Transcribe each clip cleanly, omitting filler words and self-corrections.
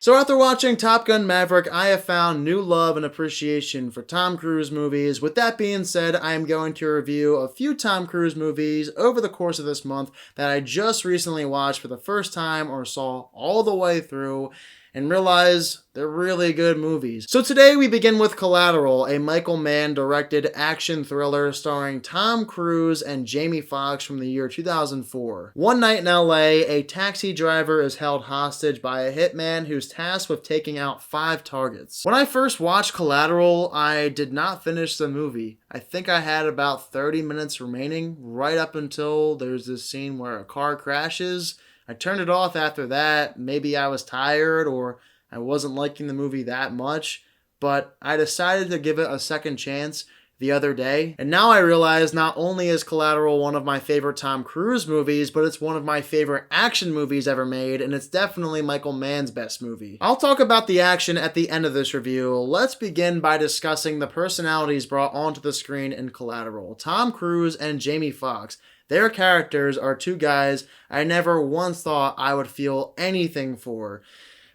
So after watching Top Gun Maverick, I have found new love and appreciation for Tom Cruise movies. With that being said, I am going to review a few Tom Cruise movies over the course of this month that I just recently watched for the first time or saw all the way through and realize they're really good movies. So today we begin with Collateral, a Michael Mann directed action thriller starring Tom Cruise and Jamie Foxx from the year 2004. One night in LA, a taxi driver is held hostage by a hitman who's tasked with taking out 5 targets. When I first watched Collateral, I did not finish the movie. I think I had about 30 minutes remaining, right up until there's this scene where a car crashes. I turned it off after that. Maybe I was tired or I wasn't liking the movie that much, but I decided to give it a second chance the other day. And now I realize not only is Collateral one of my favorite Tom Cruise movies, but it's one of my favorite action movies ever made, and it's definitely Michael Mann's best movie. I'll talk about the action at the end of this review. Let's begin by discussing the personalities brought onto the screen in Collateral. Tom Cruise and Jamie Foxx. Their characters are two guys I never once thought I would feel anything for.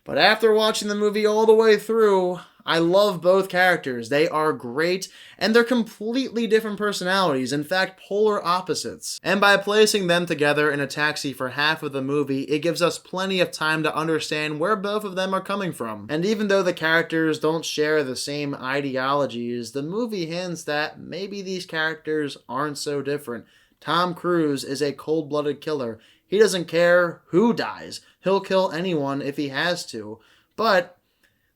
But after watching the movie all the way through, I love both characters. They are great, and they're completely different personalities, in fact, polar opposites. And by placing them together in a taxi for half of the movie, it gives us plenty of time to understand where both of them are coming from. And even though the characters don't share the same ideologies, the movie hints that maybe these characters aren't so different. Tom Cruise is a cold-blooded killer. He doesn't care who dies. He'll kill anyone if he has to. But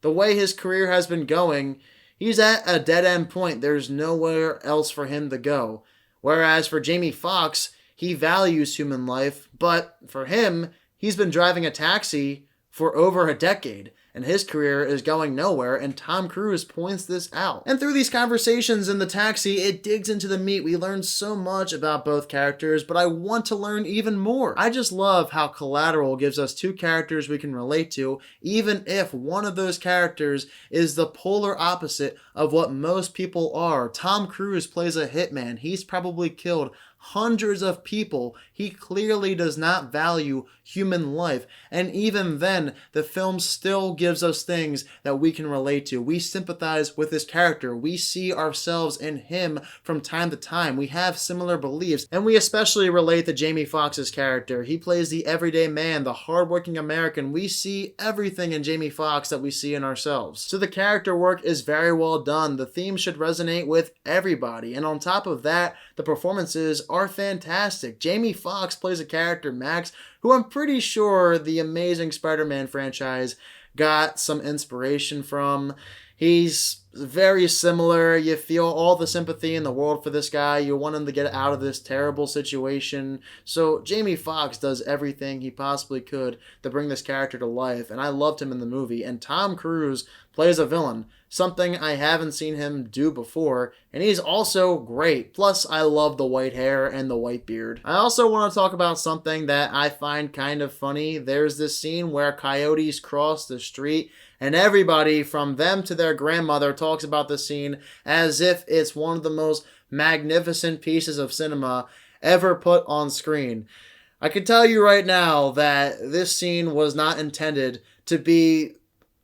the way his career has been going, he's at a dead-end point. There's nowhere else for him to go. Whereas for Jamie Foxx, he values human life, but for him, he's been driving a taxi for over a decade, and his career is going nowhere, and Tom Cruise points this out. And through these conversations in the taxi, it digs into the meat. We learn so much about both characters, but I want to learn even more. I just love how Collateral gives us two characters we can relate to, even if one of those characters is the polar opposite of what most people are. Tom Cruise plays a hitman. He's probably killed hundreds of people. He clearly does not value human life. And even then, the film still gives us things that we can relate to. We sympathize with his character. We see ourselves in him from time to time. We have similar beliefs, and we especially relate to Jamie Foxx's character. He plays the everyday man, the hardworking American. We see everything in Jamie Foxx that we see in ourselves. So the character work is very well done. The theme should resonate with everybody. And on top of that, the performances are fantastic. Jamie Foxx plays a character, Max, who I'm pretty sure the Amazing Spider-Man franchise got some inspiration from. He's very similar. You feel all the sympathy in the world for this guy. You want him to get out of this terrible situation. So Jamie Foxx does everything he possibly could to bring this character to life, and I loved him in the movie. And Tom Cruise plays a villain, something I haven't seen him do before, and he's also great. Plus, I love the white hair and the white beard. I also want to talk about something that I find kind of funny. There's this scene where coyotes cross the street, and everybody from them to their grandmother talks about the scene as if it's one of the most magnificent pieces of cinema ever put on screen. I can tell you right now that this scene was not intended to be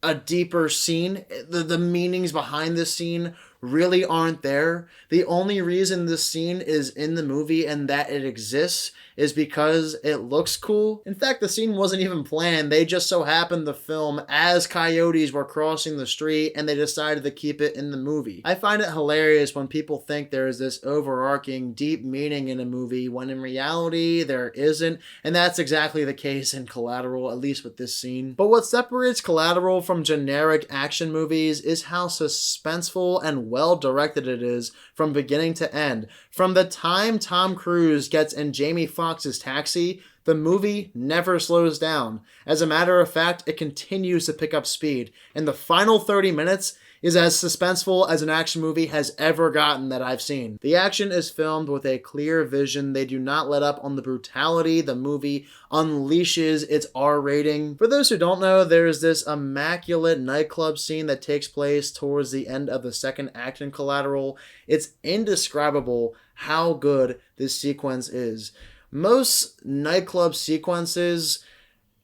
a deeper scene. The meanings behind this scene really aren't there. The only reason this scene is in the movie and that it exists is because it looks cool. In fact, the scene wasn't even planned. They just so happened to film as coyotes were crossing the street, and they decided to keep it in the movie. I find it hilarious when people think there is this overarching deep meaning in a movie when in reality there isn't, and that's exactly the case in Collateral, at least with this scene. But what separates Collateral from generic action movies is how suspenseful and well directed it is from beginning to end. From the time Tom Cruise gets in Jamie Foxx's taxi, the movie never slows down. As a matter of fact, it continues to pick up speed. And the final 30 minutes is as suspenseful as an action movie has ever gotten that I've seen. The action is filmed with a clear vision. They do not let up on the brutality. The movie unleashes its R rating. For those who don't know, there's this immaculate nightclub scene that takes place towards the end of the second act in Collateral. It's indescribable how good this sequence is. Most nightclub sequences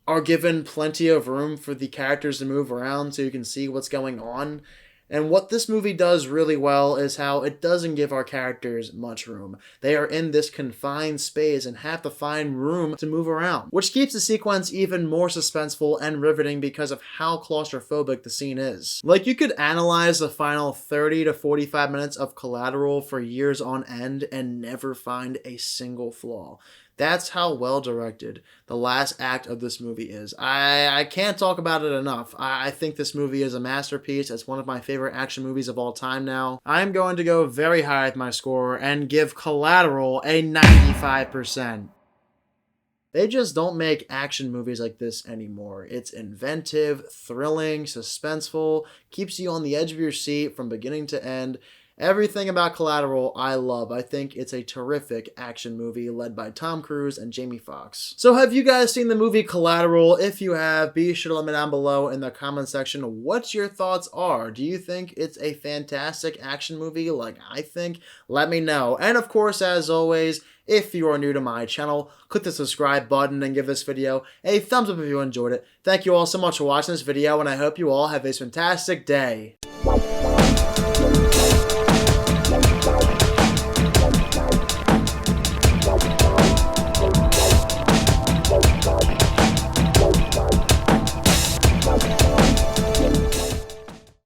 are given plenty of room for the characters to move around so you can see what's going on. And what this movie does really well is how it doesn't give our characters much room. They are in this confined space and have to find room to move around, which keeps the sequence even more suspenseful and riveting because of how claustrophobic the scene is. Like, you could analyze the final 30 to 45 minutes of Collateral for years on end and never find a single flaw. That's how well directed the last act of this movie is. I can't talk about it enough. I think this movie is a masterpiece. It's one of my favorite action movies of all time now. I'm going to go very high with my score and give Collateral a 95%. They just don't make action movies like this anymore. It's inventive, thrilling, suspenseful, keeps you on the edge of your seat from beginning to end. Everything about Collateral I love. I think it's a terrific action movie led by Tom Cruise and Jamie Foxx. So have you guys seen the movie Collateral? If you have, be sure to let me down below in the comment section what your thoughts are. Do you think it's a fantastic action movie like I think? Let me know. And of course, as always, if you are new to my channel, click the subscribe button and give this video a thumbs up if you enjoyed it. Thank you all so much for watching this video, and I hope you all have a fantastic day.